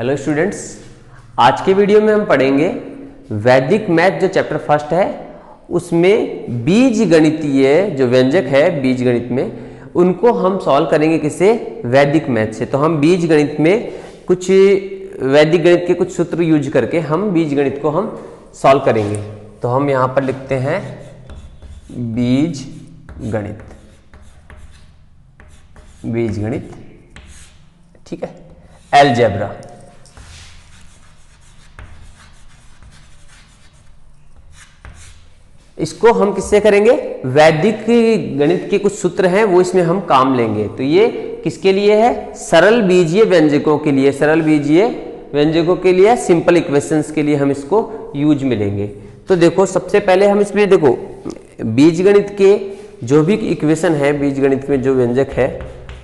Hello students, आज के video में हम पढ़ेंगे वैदिक मैथ जो चैप्टर फर्स्ट है उसमें बीज गणितीय जो व्यंजक है बीज गणित में उनको हम सॉल्व करेंगे किससे? वैदिक मैथ से। तो हम बीज गणित में कुछ वैदिक गणित के कुछ सूत्र यूज करके हम बीज गणित को हम सॉल्व करेंगे। तो हम यहाँ पर लिखते हैं बीज गणित, बीज गणित, ठीक है, अलजेब्रा। इसको हम किससे करेंगे? वैदिक गणित के कुछ सूत्र हैं वो इसमें हम काम लेंगे। तो ये किसके लिए है? सरल बीजीय व्यंजकों के लिए, सरल बीजीय व्यंजकों के लिए, सिंपल इक्वेशंस के लिए हम इसको यूज में लेंगे। तो देखो सबसे पहले हम इसमें देखो बीज गणित के जो भी इक्वेशन है, बीज गणित में जो व्यंजक है,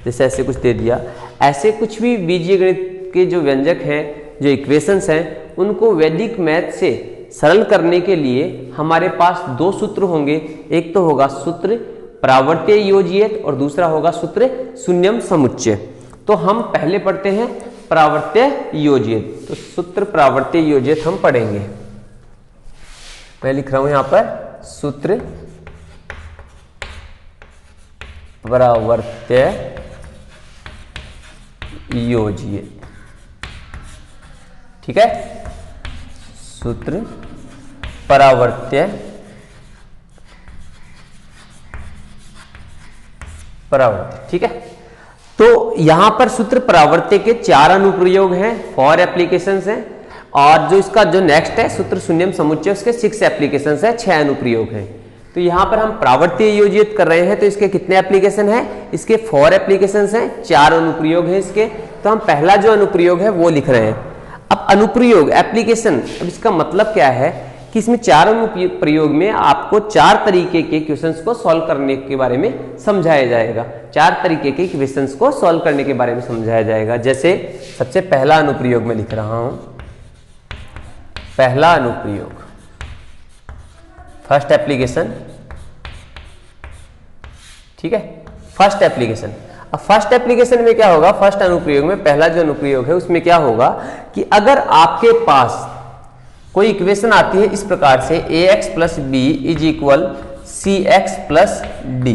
जैसे ऐसे कुछ दे दिया, ऐसे कुछ भी बीजीय गणित के जो व्यंजक हैं, जो इक्वेशंस हैं, उनको वैदिक मैथ से सरल करने के लिए हमारे पास दो सूत्र होंगे। एक तो होगा सूत्र प्रावर्त्य योजियत और दूसरा होगा सूत्र शून्यम समुच्चय। तो हम पहले पढ़ते हैं प्रावर्त्य योजियत। तो सूत्र प्रावर्त्य योजियत हम पढ़ेंगे। मैं लिख रहा हूं यहां पर सूत्र प्रावर्त्य योजियत, ठीक है, सूत्र परावर्त्य ठीक है। तो यहां पर सूत्र परावर्त्य के 4 अनुप्रयोग हैं, 4 एप्लीकेशंस हैं, और जो इसका जो नेक्स्ट है सूत्र शून्यम समुच्चय, उसके 6 एप्लीकेशंस है, 6 अनुप्रयोग हैं। तो यहां पर हम प्रावर्त्य योजित कर रहे हैं, तो इसके कितने एप्लीकेशन हैं? इसके 4 एप्लीकेशंस हैं, 4 अनुप्रयोग हैं इसके। तो हम पहला जो अनुप्रयोग है वो लिख रहे हैं। अब अनुप्रयोग एप्लीकेशन, अब इसका मतलब क्या है कि इसमें 4 अनुप्रयोग में आपको 4 तरीके के क्वेश्चंस को सॉल्व करने के बारे में समझाया जाएगा। 4 तरीके के क्वेश्चंस को सॉल्व करने के बारे में समझाया जाएगा। जैसे सबसे पहला अनुप्रयोग में लिख रहा हूं, पहला अनुप्रयोग, फर्स्ट एप्लीकेशन, ठीक है, फर्स्ट एप्लीकेशन। अब फर्स्ट एप्लीकेशन में क्या होगा? फर्स्ट अनुप्रयोग में पहला जो अनुप्रयोग है उसमें क्या होगा कि अगर आपके पास कोई इक्वेशन आती है इस प्रकार से ax plus B is equal cx plus D,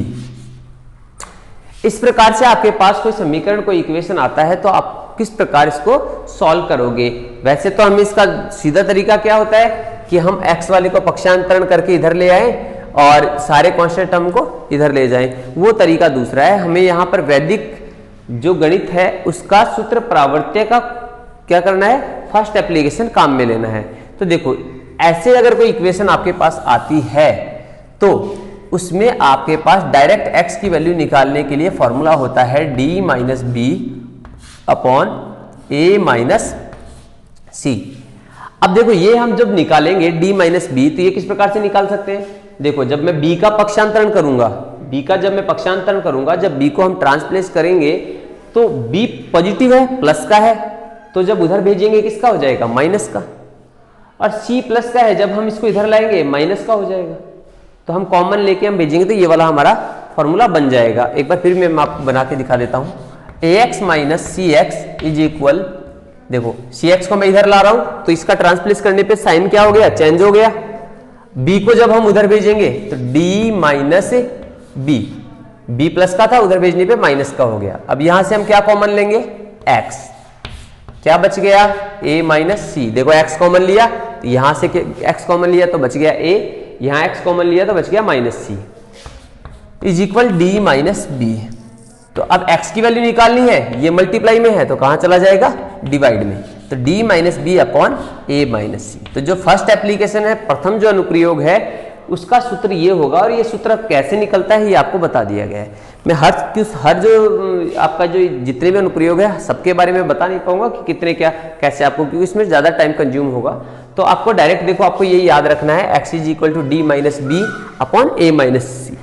इस प्रकार से आपके पास कोई समीकरण, कोई इक्वेशन आता है, तो आप किस प्रकार इसको सॉल्व करोगे? वैसे तो हम इसका सीधा तरीका क्या होता है कि हम x वाले को पक्षांतरण करके इधर ले आए और सारे कांस्टेंट टर्म को इधर ले जाएं, वो तरीका दूसरा है। हमें यहाँ पर वैदिक जो गणित है उसका सूत्र प्रावर्त्य का क्या करना है? फर्स्ट एप्लीकेशन काम में लेना है। तो देखो ऐसे अगर कोई इक्वेशन आपके पास आती है तो उसमें आपके पास डायरेक्ट x की वैल्यू निकालने के लिए फॉर्मूला होता है d minus B upon a minus c. अब देखो ये हम जब निकालेंगे d माइनस बी, तो ये किस प्रकार से निकाल सकते हैं? देखो जब मैं b का पक्षांतरण करूंगा, b का जब मैं पक्षांतरण करूंगा, जब b को हम ट्रांसप्लेस करेंगे तो b पॉजिटिव है, प्लस का है, तो जब उधर भेजेंगे किसका हो जाएगा? माइनस का। और c प्लस का है, जब हम इसको इधर लाएंगे माइनस का हो जाएगा। तो हम कॉमन लेके हम भेजेंगे तो ये वाला हमारा फॉर्मूला बन जाएगा। एक बार फिर मैं आपको बना के दिखा देता हूं। ax minus C X is equal, देखो cx को मैं इधर ला रहा हूं तो इसका ट्रांसप्लेस करने पे साइन क्या हो गया? चेंज हो गया। b को जब हम उधर भेजेंगे तो d minus B, b plus का था, उधर भेजने पे माइनस का हो गया। अब यहां से हम क्या कॉमन लेंगे? x, क्या बच गया? a minus c. देखो x कॉमन लिया तो यहां से x कॉमन लिया तो बच गया a, यहां x कॉमन लिया तो बच गया minus C is equal d minus B. तो अब x की वैल्यू निकालनी है, ये मल्टीप्लाई में है तो कहां चला जाएगा? डिवाइड में। तो d minus B upon a minus c. तो जो फर्स्ट एप्लीकेशन है, प्रथम जो अनुप्रयोग है, उसका सूत्र ये होगा, और ये सूत्र कैसे निकलता है ये आपको बता दिया गया है। मैं हर जो आपका जो जितने भी अनुप्रयोग है सबके बारे में बता नहीं पाऊंगा कि कितने क्या कैसे आपको, क्योंकि इसमें ज्यादा टाइम कंज्यूम होगा। तो आपको डायरेक्ट देखो, आपको ये याद रखना है x is equal to D minus B upon A minus c.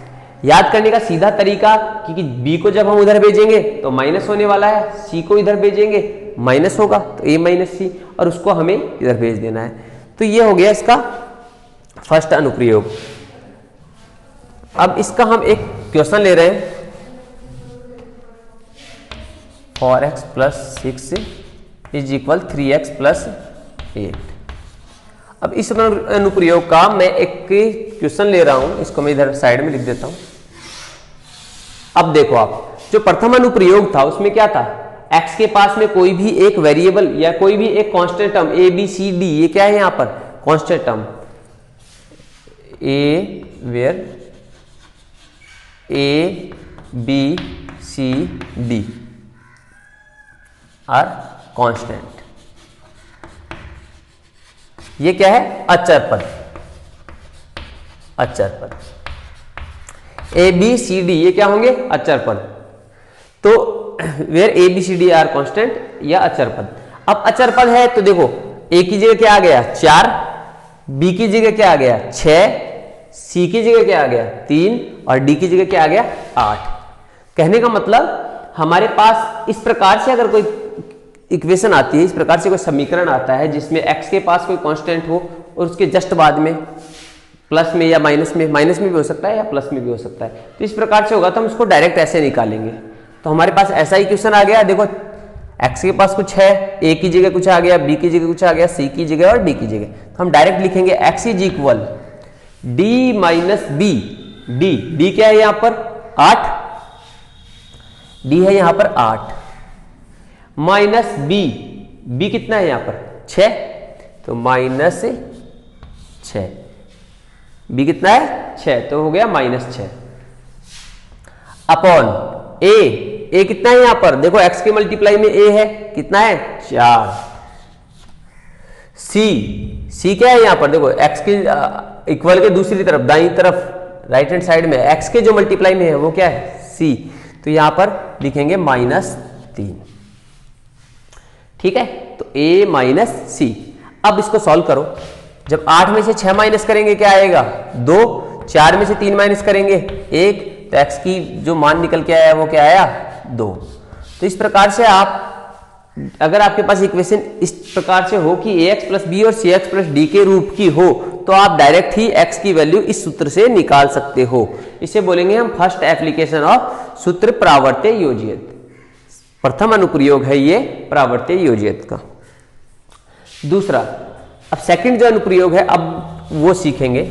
याद करने का सीधा तरीका, क्योंकि b को जब हम उधर भेजेंगे तो माइनस होने वाला है, c को इधर भेजेंगे माइनस होगा, तो a माइनस सी, और उसको हमें इधर भेज देना है। तो ये हो गया इसका फर्स्ट अनुप्रयोग। अब इसका हम एक क्वेश्चन ले रहे हैं, 4x plus 6 is equal 3x plus 8। अब इस अनुप्रयोग का मैं एक क्वेश्चन ले रहा हूं, इसको मैं इधर साइड में लिख देता हूं। अब देखो आप, जो प्रथम अनुप्रयोग था उसमें क्या था, x के पास में कोई भी एक वेरिएबल या कोई भी एक constant term a b c d, ये क्या है यहां पर constant term a where a b c d are constant. ये क्या है, अचर पद, अचर पद ए बी सी डी, ये क्या होंगे, अचर पद। तो where A B C D are constant या अचर पद। अब अचर पद है तो देखो ए की जगह क्या आ गया 4, बी की जगह क्या आ गया 6, सी की जगह क्या आ गया 3 और डी की जगह क्या आ गया 8। कहने का मतलब हमारे पास इस प्रकार से अगर कोई इक्वेशन आती है, इस प्रकार से कोई समीकरण आता है जिसमें x के पास कोई कांस्टेंट हो और उसके जस्ट बाद में प्लस में या माइनस में भी हो सकता है या प्लस में भी हो सकता है, तो इस प्रकार से होगा तो हम इसको डायरेक्ट ऐसे निकालेंगे। तो हमारे पास ऐसा इक्वेशन आ गया, देखो x के पास कुछ है, a की जगह कुछ आ गया, b की जगह कुछ आ गया, c की जगह और d की जगह, तो हम डायरेक्ट लिखेंगे x is equal d minus B, d क्या है यहां पर 8, d है यहां पर 8 माइनस b कितना है यहां पर 6, तो माइनस 6, b कितना है 6, तो हो गया -6 अपॉन a कितना है यहां पर, देखो x के मल्टीप्लाई में a है, कितना है 4, c क्या है यहां पर, देखो x के इक्वल के दूसरी तरफ दाईं तरफ राइट हैंड साइड में x के जो मल्टीप्लाई में है वो क्या है c, तो यहां पर लिखेंगे -3। ठीक है, तो a माइनस सी। अब इसको सॉल्व करो, जब 8 में से 6 माइनस करेंगे क्या आएगा 2, 4 में से 3 माइनस करेंगे 1, तो x की जो मान निकल के आया वो क्या आया 2। तो इस प्रकार से आप, अगर आपके पास इक्वेशन इस प्रकार से हो कि ax प्लस बी और cx प्लस डी के रूप की हो, तो आप डायरेक्ट ही x की वैल्यू इस सूत्र से निकाल सकते हो। इसे बोलेंगे हम फर्स्ट एप्लीकेशन ऑफ सूत्र प्रावर्त्य योजियत। प्रथम अनुप्रयोग है ये प्रावर्त्य योजियत का। दूसरा, अब सेकंड जो अनुप्रयोग है अब वो सीखेंगे।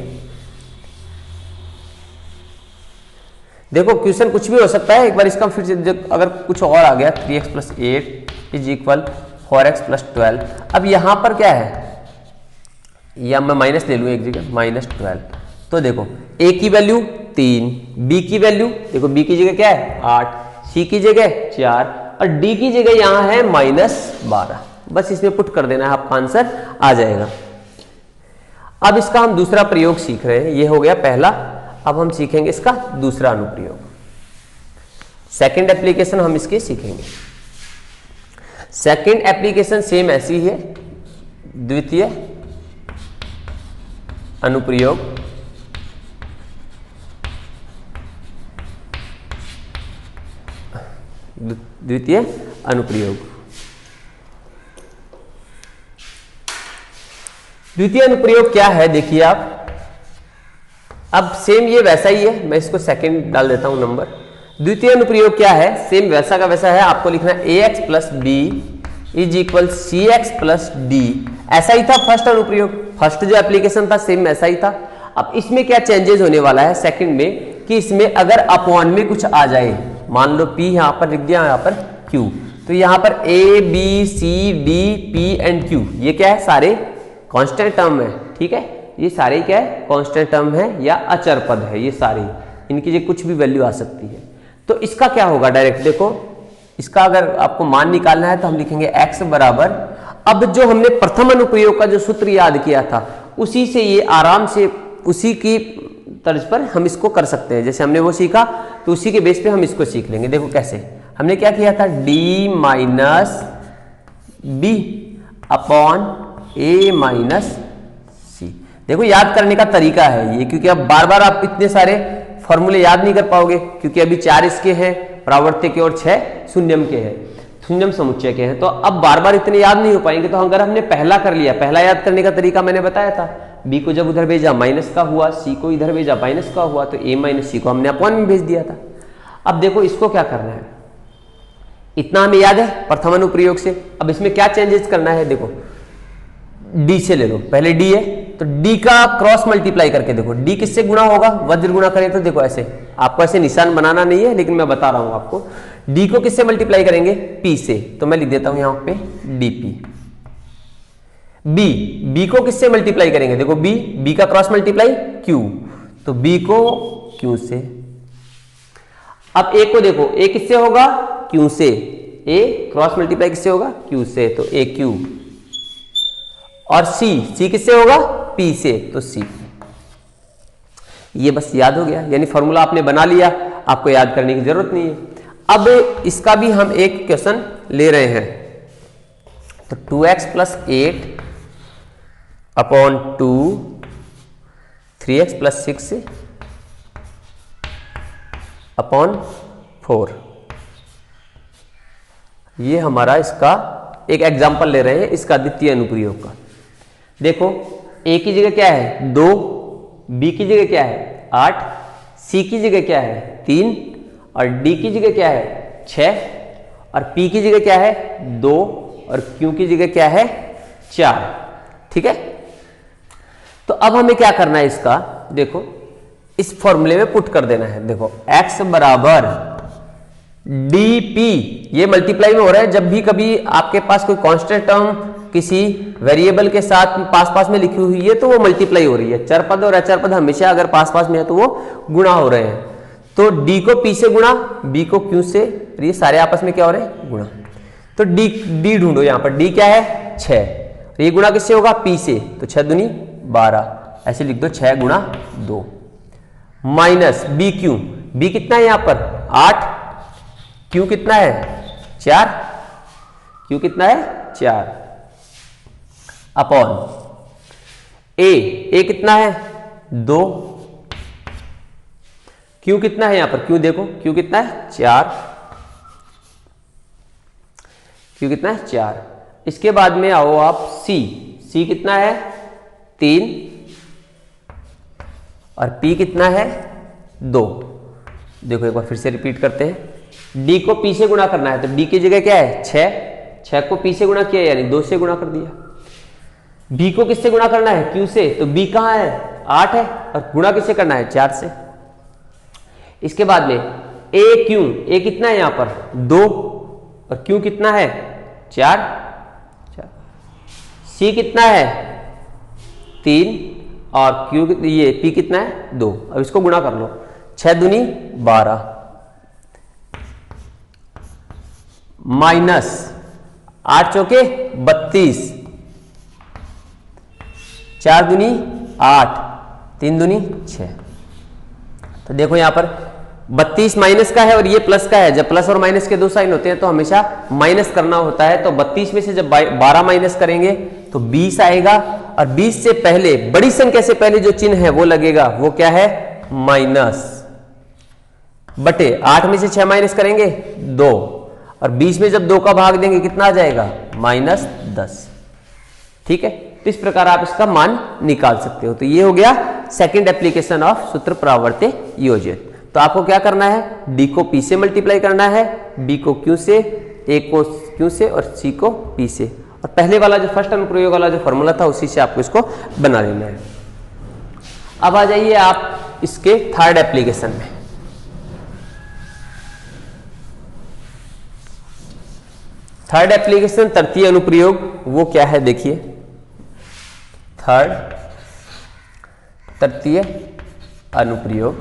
देखो क्वेश्चन कुछ भी हो सकता है, एक बार इसका फिर से अगर कुछ और आ गया 3x plus 8 is equal 4x plus 12। अब यहां पर क्या है, या मैं माइनस ले लूं एक जगह -12, तो देखो a की वैल्यू 3, b की वैल्यू देखो b की जगह क्या है 8, c की जगह 4 और d की जगह यहां है -12। बस इसमें पुट कर देना है, आपका आंसर आ जाएगा। अब इसका हम दूसरा प्रयोग सीख रहे हैं, ये हो गया पहला। अब हम सीखेंगे इसका दूसरा अनुप्रयोग, सेकंड एप्लीकेशन हम इसके सीखेंगे। सेकंड एप्लीकेशन सेम ऐसी है, द्वितीय अनुप्रयोग। द्वितीय अनुप्रयोग, द्वितीय अनुप्रयोग क्या है देखिए आप। अब सेम ये वैसा ही है, मैं इसको सेकंड डाल देता हूं नंबर। द्वितीय अनुप्रयोग क्या है, सेम वैसा का वैसा है। आपको लिखना है ax plus B is equal cx plus D. ऐसा ही था फर्स्ट अनुप्रयोग, फर्स्ट जो एप्लीकेशन था सेम ऐसा ही था। अब इसमें क्या चेंजेस होने वाला है सेकंड में, कि इसमें अगर अपॉन में कुछ आ जाए, मान लो p यहां पर लिख दिया, यहां पर q, तो यहां पर a b c d p and q ये क्या है, सारे कांस्टेंट टर्म है। ठीक है, ये सारे क्या है, कांस्टेंट टर्म है या अचर पद है, ये सारे, इनकी जो कुछ भी वैल्यू आ सकती है। तो इसका क्या होगा, डायरेक्ट देखो, इसका अगर आपको मान निकालना है तो हम लिखेंगे x बराबर, अब जो हमने प्रथम अनुप्रयोग का जो सूत्र याद किया था उसी से ये आराम से उसी की तर्ज पर हम इसको कर सकते हैं। जैसे हमने वो सीखा तो उसी के बेस पे हम इसको सीख लेंगे। देखो कैसे, हमने क्या किया था, d minus B upon a minus c. देखो याद करने का तरीका है ये, क्योंकि अब बार बार आप इतने सारे फॉर्मूले याद नहीं कर पाओगे, क्योंकि अभी 4 इसके हैं प्रावर्त्य के और 6 शून्यम के हैं, शून्यम समुच्चय के हैं, तो अब बार बार इतने याद नहीं हो पाएंगे। तो अगर हमने पहला कर लिया, पहला याद करने का तरीका मैंने बताया था, b को जब उधर भेजा माइनस का हुआ, c को इधर भेजा माइनस का हुआ, तो a माइनस सी को हमने अपॉन में भेज दिया था। अब देखो इसको क्या करना है, इतना हमें याद है प्रथम अनुप्रयोग से। अब इसमें क्या चेंजेस करना है, देखो डी से ले लो, पहले डी है तो डी का क्रॉस मल्टीप्लाई करके देखो डी किससे गुणा होगा, वज्र गुणा करें तो देखो ऐसे, आपको ऐसे निशान बनाना नहीं है लेकिन मैं बता रहा हूं आपको। डी को किससे मल्टीप्लाई करेंगे, पी से, तो मैं लिख देता हूं यहां पे डीपी। बी को किससे मल्टीप्लाई करेंगे, देखो बी का क्रॉस मल्टीप्लाई क्यू, तो बी को क्यू से। अब ए को देखो, ए किससे होगा, क्यू से, ए क्रॉस मल्टीप्लाई किससे होगा, क्यू से, तो ए क्यू। और सी किससे होगा, पी से, तो सी। ये बस याद हो गया, यानी फॉर्मूला आपने बना लिया, आपको याद करने की जरूरत नहीं है। अब इसका भी हम एक क्वेश्चन ले रहे हैं, तो 2x + 8 अपॉन 2, 3x + 6 अपॉन 4, ये हमारा इसका एक एग्जाम्पल ले रहे हैं इसका द्वितीय अनुप्रयोग का। देखो ए की जगह क्या है 2, बी की जगह क्या है 8, सी की जगह क्या है 3, और डी की जगह क्या है 6, और पी की जगह क्या है 2, और क्यू की जगह क्या है 4। ठीक है, तो अब हमें क्या करना है इसका, देखो इस फॉर्मूले में पुट कर देना है। देखो x बराबर dp, ये मल्टीप्लाई में हो रहा है। जब भी कभी आपके पास कोई कांस्टेंट टर्म किसी वेरिएबल के साथ पास में लिखी हुई है तो वो मल्टीप्लाई हो रही है। चर पद और अचर पद हमेशा अगर पास में है तो वो गुणा हो रहे हैं। तो d को p से गुणा, b को q से, ये सारे आपस में क्या हो रहे हैं, गुणा। तो d ढूंढो, यहां पर d क्या है 6, ये गुणा किससे होगा, p से, तो 6 दूनी 12, ऐसे लिख दो 6 गुणा 2, माइनस बी क्यू, बी कितना है यहां पर 8, क्यू कितना है 4, क्यू कितना है 4, अपॉन ए कितना है 2, क्यू कितना है यहां पर, क्यू देखो क्यू कितना है 4, क्यू कितना है 4। इसके बाद में आओ आप सी कितना है 3, और P कितना है 2। देखो एक बार फिर से रिपीट करते हैं, D को P से गुणा करना है तो D की जगह क्या है 6 को P से गुणा किया यानी 2 से गुणा कर दिया। B को किससे गुणा करना है, Q से, तो B कहाँ है 8 है, और गुणा किससे करना है 4 से। इसके बाद में A कितना है यहां पर 2, और Q कितना है 4, C कितना है 3, और Q ये P कितना है 2। अब इसको गुणा कर लो, 6 दूनी 12, माइनस 8 चौके 32, 4 दूनी 8, 3 दूनी 6। तो देखो यहां पर 32 माइनस का है और ये प्लस का है। जब प्लस और माइनस के दो साइन होते हैं तो हमेशा माइनस करना होता है। तो 32 में से जब 12 माइनस करेंगे तो 20 आएगा, और 20 से पहले बड़ी संख्या से पहले जो चिन्ह है वो लगेगा, वो क्या है माइनस, बटे 8 में से 6 माइनस करेंगे 2, और 20 में जब 2 का भाग देंगे कितना आ जाएगा -10। ठीक है, तो इस प्रकार आप इसका मान निकाल सकते हो। तो ये हो गया सेकंड एप्लीकेशन ऑफ सूत्र परावर्त्य योजित। तो आपको क्या करना है, D को P से मल्टीप्लाई करना है, B को Q से, A को Q से, और C को P से, और पहले वाला जो फर्स्ट अनुप्रयोग वाला जो फॉर्मूला था उसी से आपको इसको बना लेना है। अब आ जाइए आप इसके थर्ड एप्लीकेशन में। थर्ड एप्लीकेशन तृतीय अनुप्रयोग, वो क्या है देखिए, थर्ड तृतीय अनुप्रयोग।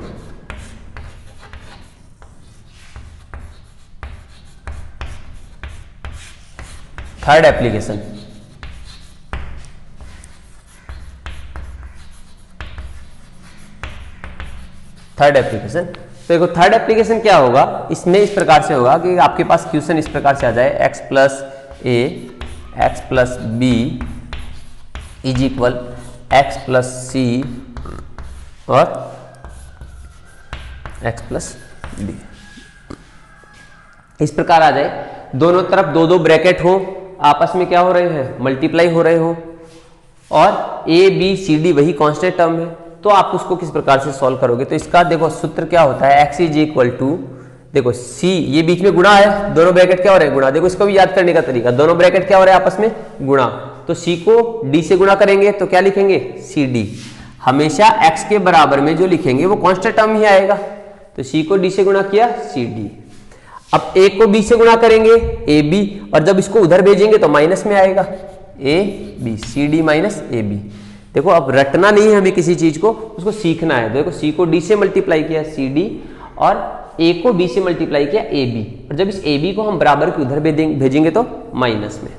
थर्ड एप्लीकेशन, तो देखो थर्ड एप्लीकेशन क्या होगा, इसमें इस प्रकार से होगा कि आपके पास क्वेश्चन इस प्रकार से आ जाए, x + a x + b = x + c और x + d। इस प्रकार आ जाए, दोनों तरफ 2 ब्रैकेट हो, आपस में क्या हो रहे हैं, मल्टीप्लाई हो रहे हो, और a b c d वही कांस्टेंट टर्म है। तो आप उसको किस प्रकार से सॉल्व करोगे, तो इसका देखो सूत्र क्या होता है, x = देखो सी, ये बीच में गुणा है, दोनों ब्रैकेट क्या हो रहे हैं, गुणा। देखो इसको भी याद करने का तरीका, दोनों ब्रैकेट क्या हो रहे हैं आपस में, गुणा। तो सी को डी से गुणा करेंगे तो क्या लिखेंगे, सी डी। हमेशा एक्स के बराबर में जो लिखेंगे वो कांस्टेंट टर्म ही आएगा। तो सी को डी से गुणा किया, सी डी। अब ए को बी से गुणा करेंगे, ए बी, और जब इसको उधर भेजेंगे तो माइनस में आएगा, A B, C D minus A B. देखो अब रटना नहीं है हमें किसी चीज को, उसको सीखना है। देखो सी को डी से मल्टीप्लाई किया, सी डी, और ए को बी से मल्टीप्लाई किया, ए बी, और जब इस ए बी को हम बराबर के उधर भेजेंगे तो माइनस में।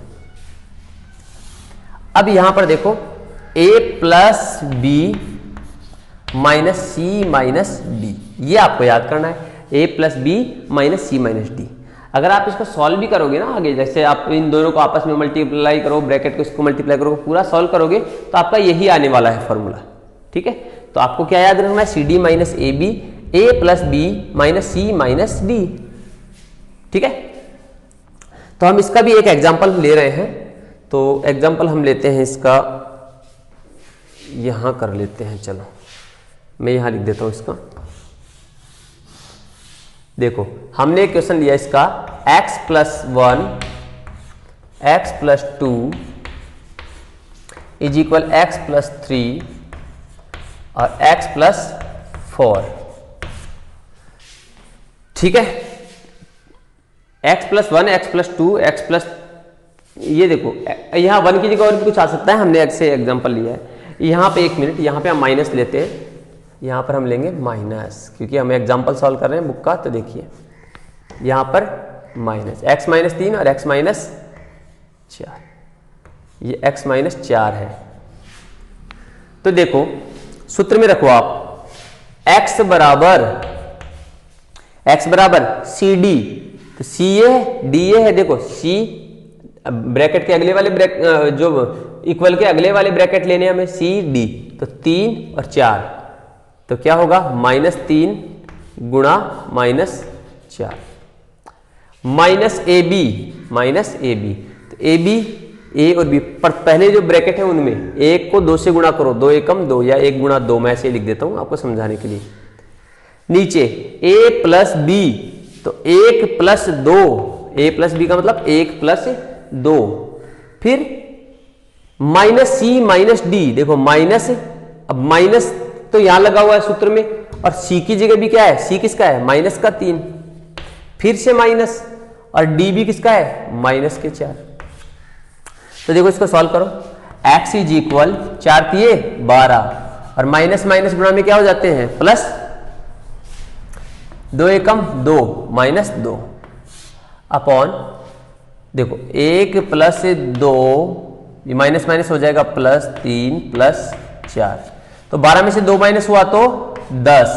अब यहां पर देखो ए plus B minus C minus D, ये आपको याद करना है, ए plus B minus C minus D. अगर आप इसको सॉल्व भी करोगे ना आगे, जैसे आप इन दोनों को आपस में मल्टीप्लाई करो, ब्रैकेट को इसको मल्टीप्लाई करोगे, पूरा सॉल्व करोगे तो आपका यही आने वाला है फॉर्मूला। ठीक है, तो आपको क्या याद रखना है, C D minus A B, A plus B minus C minus D. ठीक है, तो हम इसका भी एक एग्जाम्पल ले रहे हैं। तो एग्जाम्पल हम लेते हैं इसका, यहां कर लेते हैं, चलो मैं यहां लिख देता हूं इसका। देखो हमने एक क्वेश्चन लिया इसका, x plus 1 x plus 2 is equal x plus 3 और x प्लस 4। ठीक है, x plus 1 x plus 2 x plus, ये देखो यहां 1 की जगह और भी कुछ आ सकता है, हमने x से एग्जांपल लिया है। यहां पे 1 मिनट, यहां पे हम माइनस लेते हैं, यहां पर हम लेंगे माइनस, क्योंकि हम एग्जांपल सॉल्व कर रहे हैं बुक का। तो देखिए यहां पर माइनस x माइनस 3 और x माइनस 4, ये x माइनस 4 है। तो देखो सूत्र में रखो आप, x बराबर सी डी, तो सी ये है, डी ये है। देखो सी ब्रैकेट के अगले वाले जो इक्वल के अगले वाले ब्रैकेट लेने हमें, सी डी, तो 3 और 4, तो क्या होगा, -3 गुणा -4 माइनस ए बी। तो ए बी, ए और बी, पर पहले जो ब्रैकेट है उनमें एक को 2 से गुणा करो, 2 एकम 2 या 1 गुणा 2, मैं ऐसे लिख देता हूं आपको समझाने के लिए। नीचे ए प्लस बी, तो 1 प्लस 2, ए प्लस बी का मतलब 1 प्लस 2, फिर माइनस सी माइनस डी। देखो माइनस, अब माइनस तो यहां लगा हुआ है सूत्र में, और सी की जगह भी क्या है, सी किसका है, माइनस का 3, फिर से माइनस, और डी भी किसका है, माइनस के 4। तो देखो इसको सॉल्व करो, x इज इक्वल 4 तिये 12, और माइनस माइनस गुणा में क्या हो जाते हैं, प्लस, 2 एकम 2 माइनस 2 अपॉन, देखो 1 प्लस 2, ये माइनस माइनस हो जाएगा प्लस 3 प्लस 4, तो 12 में से 2 माइनस हुआ तो 10,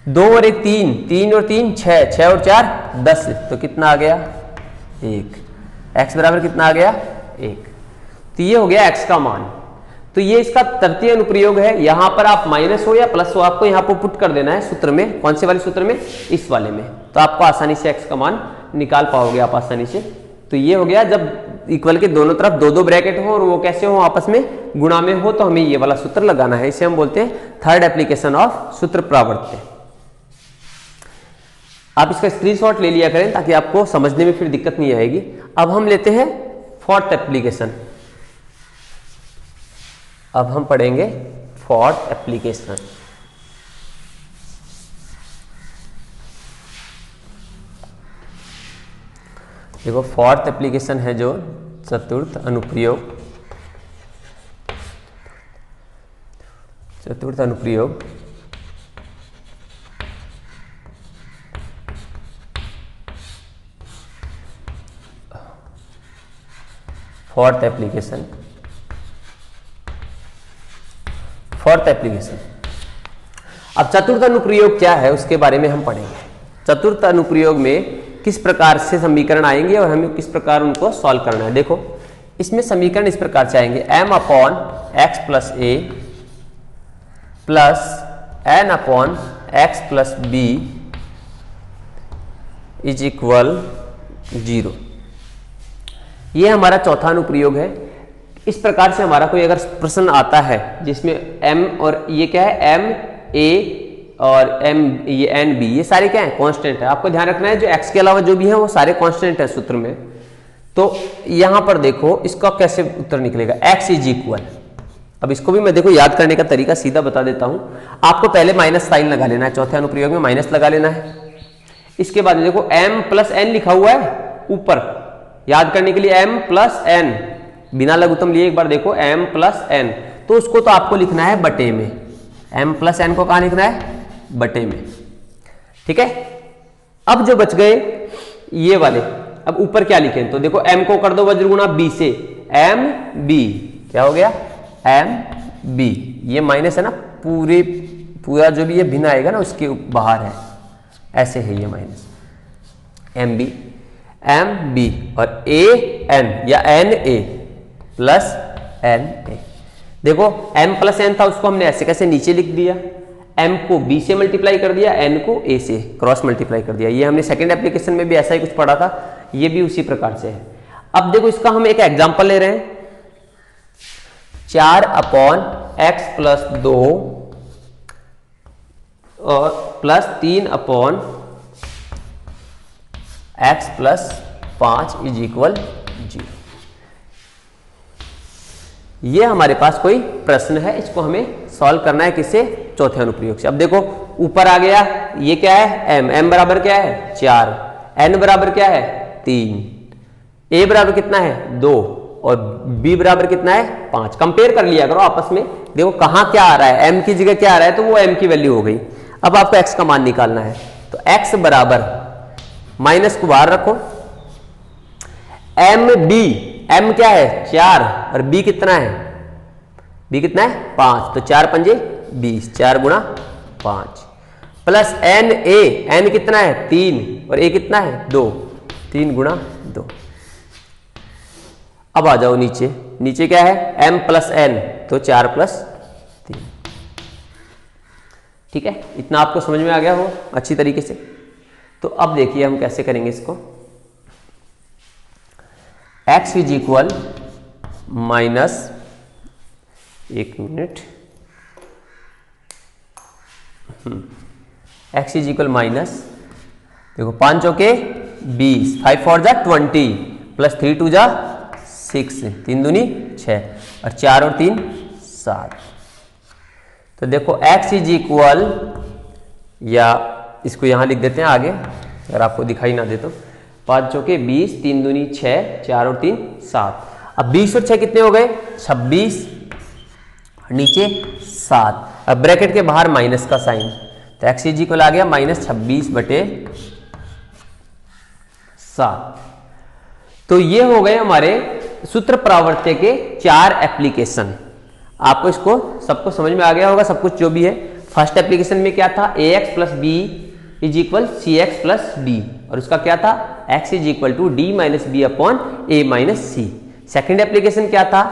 2 और 1 3, 3 और 3 6, 6 और 4 10, तो कितना आ गया, 1। x बराबर कितना आ गया, 1। तो ये हो गया x का मान। तो ये इसका तृतीय अनुप्रयोग है। यहां पर आप माइनस हो या प्लस हो, आपको यहां पर पुट कर देना है सूत्र में। कौन से वाले सूत्र में, इस वाले में, तो आपको आसानी से x का मान निकाल पाओगे आप आसानी से। तो ये हो गया, जब इक्वल के दोनों तरफ 2-2 ब्रैकेट हो और वो कैसे हो, आपस में गुणा में हो, तो हमें ये वाला सूत्र लगाना है। इसे हम बोलते हैं थर्ड एप्लीकेशन ऑफ सूत्र प्रावर्त्य। आप इसका स्क्रीनशॉट ले लिया करें ताकि आपको समझने में फिर दिक्कत नहीं आएगी। अब हम लेते हैं फोर्थ एप्लीकेशन। अब हम पढ़ेंगे फोर्थ एप्लीकेशन। देखो फोर्थ एप्लीकेशन है जो चतुर्थ अनुप्रयोग। चतुर्थ अनुप्रयोग फोर्थ एप्लीकेशन। फोर्थ एप्लीकेशन, अब चतुर्थ अनुप्रयोग क्या है उसके बारे में हम पढ़ेंगे। चतुर्थ अनुप्रयोग में किस प्रकार से समीकरण आएंगे और हमें किस प्रकार उनको सॉल्व करना है। देखो इसमें समीकरण इस प्रकार से आएंगे, m upon X plus A plus n upon X plus B is equal 0। ये हमारा चौथा अनुप्रयोग है। इस प्रकार से हमारा कोई अगर प्रश्न आता है जिसमें m और ये क्या है, m a और m ये n b ये सारे क्या है कांस्टेंट है। आपको ध्यान रखना है जो x के अलावा जो भी है वो सारे कांस्टेंट है सूत्र में। तो यहां पर देखो इसका कैसे उत्तर निकलेगा, x इज इक्वल, अब इसको भी मैं देखो याद करने का तरीका सीधा बता देता हूं। आपको पहले माइनस साइन लगा लेना है, चौथे अनुप्रयोग में माइनस लगा लेना है। इसके बाद देखो m प्लस n लिखा हुआ है ऊपर, याद करने के लिए m प्लस n, बिना लघुत्तम लिए एक बार देखो m प्लस n, तो उसको तो आपको लिखना है बटे में, m प्लस n को कहां लिखना है बटे में, ठीक है। अब जो बच गए ये वाले, अब ऊपर क्या लिखें, तो देखो m को कर दो वज्र गुणा b से, m b क्या हो गया m b, ये माइनस है ना, पूरा जो भी ये भिन्न आएगा ना उसके बाहर है, ऐसे है ये माइनस m b और a n या n a plus n a। देखो m प्लस n था उसको हमने ऐसे कैसे नीचे लिख दिया, m को b से मल्टीप्लाई कर दिया, n को a से क्रॉस मल्टीप्लाई कर दिया। ये हमने सेकंड एप्लीकेशन में भी ऐसा ही कुछ पढ़ा था, ये भी उसी प्रकार से है। अब देखो इसका हम एक एग्जांपल ले रहे हैं, 4/x प्लस 2 और plus 3/x plus 5 is equal 0। ये हमारे पास कोई प्रश्न है, इसको हमें सॉल्व करना है किससे, चौथे अनुप्रयोग से। अब देखो ऊपर आ गया, ये क्या है m बराबर क्या है 4, n बराबर क्या है 3, a बराबर कितना है 2 और b बराबर कितना है 5। कंपेयर कर लिया करो आपस में, देखो कहां क्या आ रहा है, m की जगह क्या आ रहा है तो वो m की वैल्यू हो गई। अब आपको x का मान निकालना है, तो x बराबर माइनस को बाहर रखो, m क्या है 4 और b कितना है, b कितना है 5, तो 4 पंजे 20, 4 गुणा 5 प्लस n कितना है 3 और a कितना है 2, 3 गुणा 2। अब आ जाओ नीचे, नीचे क्या है m प्लस n, तो 4 प्लस 3, ठीक है। इतना आपको समझ में आ गया हो अच्छी तरीके से। तो अब देखिए हम कैसे करेंगे इसको, x इज इक्वल माइनस, एक minute, x is equal minus, देखो 5 चौके 20, 5 4 जा 20 प्लस 3 2 जा 6, 3 दूनी 6 और 4 और 3 7। तो देखो x इज इक्वल, या इसको यहां लिख देते हैं आगे अगर आपको दिखाई ना दे तो, 5 चौके 20, 3 दूनी 6, 4 और 3 7। अब 20 और 6 कितने हो गए 26, नीचे 7, अब ब्रैकेट के बाहर माइनस का साइन, तो x इज इक्वल आ गया माइनस 26 बटे 7। तो ये हो गए हमारे सूत्र प्रावर्त्य के 4 एप्लीकेशन। आपको इसको सबको समझ में आ गया होगा सब कुछ जो भी है। फर्स्ट एप्लीकेशन में क्या था, ax plus B is equal C X plus D, और उसका क्या था x is equal to D minus B upon A minus C. Second application क्या था,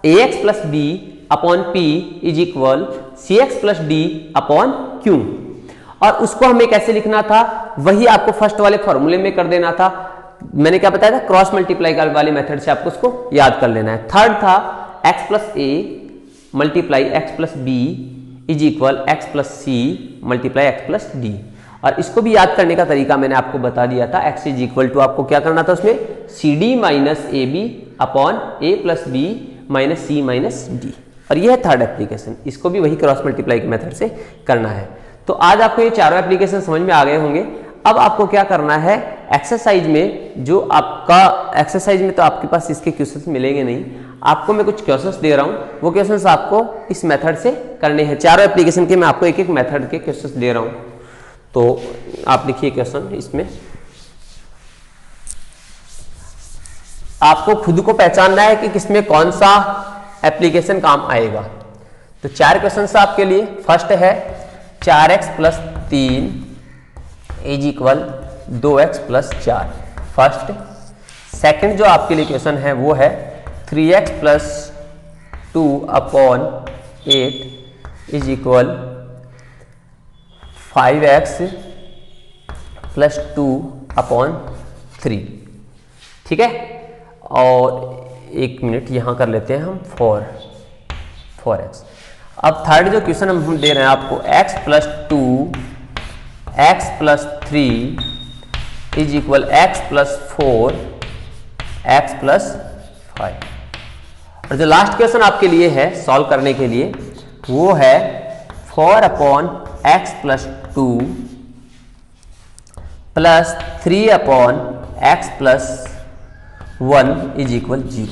ax plus B upon P is equal C X plus D upon Q, और उसको हमें कैसे लिखना था, वही आपको फर्स्ट वाले फॉर्मूले में कर देना था। मैंने क्या बताया था, क्रॉस मल्टीप्लाई वाले मेथड से आपको उसको याद कर लेना है। थर्ड था x plus A multiply X plus B is equal X plus C multiply X plus D, और इसको भी याद करने का तरीका मैंने आपको बता दिया था। x इज इक्वल टू आपको क्या करना था उसमें, C D minus A B upon A plus B minus C minus D, और यह है थर्ड एप्लीकेशन। इसको भी वही क्रॉस मल्टीप्लाई के मेथड से करना है। तो आज आपको ये चारों एप्लीकेशन समझ में आ गए होंगे। अब आपको क्या करना है, एक्सरसाइज में जो आपका एक्सरसाइज में तो आपके पास इसके क्वेश्चंस मिलेंगे नहीं, आपको मैं कुछ क्वेश्चंस दे रहा हूं, वो क्वेश्चंस आपको इस मेथड से करने हैं। चारों एप्लीकेशन के मैं आपको एक एक मेथड के क्वेश्चंस दे रहा हूं। तो आप लिखिए क्वेश्चन, इसमें आपको खुद को पहचानना है कि किसमें कौन सा एप्लीकेशन काम आएगा। तो 4 क्वेश्चंस आपके लिए। फर्स्ट है 4x plus 3 is equal 2x plus 4, first. Second जो आपके लिए क्वेश्चन है वो है 3x plus 2 upon 8 is equal 5x plus 2 upon 3, ठीक है। और एक मिनट यहां कर लेते हैं हम 4x। अब थर्ड जो क्वेश्चन हम दे रहे हैं आपको x plus 2 x plus 3 is equal x plus 4 x plus 5। और जो लास्ट क्वेश्चन आपके लिए है सॉल्व करने के लिए वो है 4 upon x plus 2 plus 3 upon x plus 1 is equal 0।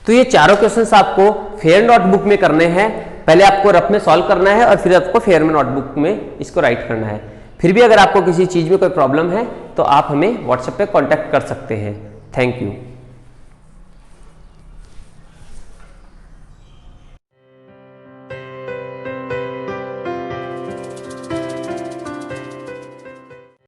तो ये चारों क्वेश्चंस आपको फेयर नोटबुक में करने हैं। पहले आपको रफ में सॉल्व करना है और फिर आपको फेयर में नोटबुक में इसको राइट करना है। फिर भी अगर आपको किसी चीज में कोई प्रॉब्लम है तो आप हमें व्हाट्सएप पे कांटेक्ट कर सकते हैं। Thank you.